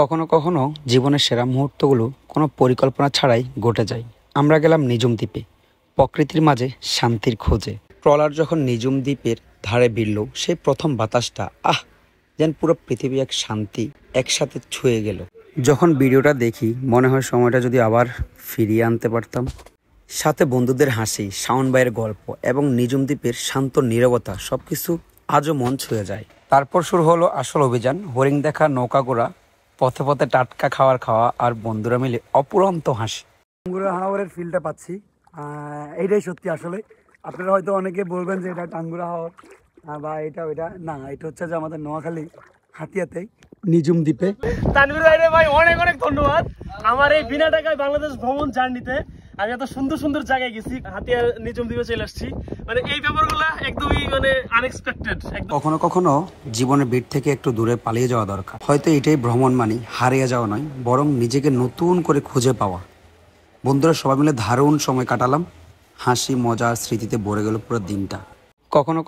কখনো কখনো জীবনের সেরা মুহূর্তগুলো কোনো পরিকল্পনা ছাড়াই ঘটে যায়। আমরা গেলাম নিঝুম দ্বীপে, প্রকৃতির মাঝে শান্তির খোঁজে। ট্রলার যখন নিঝুম দ্বীপের ধারে ভিড়ল, সেই প্রথম বাতাসটা যেন পুরো পৃথিবী এক শান্তি একসাথে ছুঁয়ে গেল। যখন ভিডিওটা দেখি মনে হয় সময়টা যদি আবার ফিরিয়ে আনতে পারতাম। সাথে বন্ধুদের হাসি, শাওন ভাইয়ের গল্প এবং নিঝুম দ্বীপের শান্ত নীরবতা সবকিছু আজও মন ছুঁয়ে যায়। তারপর শুরু হলো আসল অভিযান, হরিণ দেখা, নৌকা ঘোরা, পথে পথে টাটকা খাবার খাওয়া আর বন্ধুরা মিলে অপুরন্ত হাসি। টাঙ্গুরা হাওরের ফিলটা পাচ্ছি, এইটাই সত্যি। আসলে আপনারা হয়তো অনেকে বলবেন যে এটা টাঙ্গুরা হাওর বা এটা ওইটা না, এটা হচ্ছে যে আমাদের নোয়াখালী হাতিয়াতেই নিঝুম দ্বীপে। তানভীর ভাইরে ভাই অনেক অনেক ধন্যবাদ আমার এই বিনা টাকায় বাংলাদেশ ভ্রমণ জার্নিতে। আমি এত সুন্দর সুন্দর জায়গায় গেছি, হাতিয়া নিঝুম দ্বীপে চলে আসছি। মানে এই ব্যাপারগুলো একদমই আনএক্সপেক্টেড। কখনো কখনো জীবনের ভিড় থেকে একটু দূরে পালিয়ে যাওয়া দরকার। হয়তো এটাই ভ্রমণ মানে হারিয়ে যাওয়া নয়, বরং নিজেকে নতুন করে খুঁজে পাওয়া। বন্ধুরা সবাই মিলে দারুণ সময় কাটালাম, হাসি মজা আর স্মৃতিতে ভরে গেল পুরো দিনটা। কখনো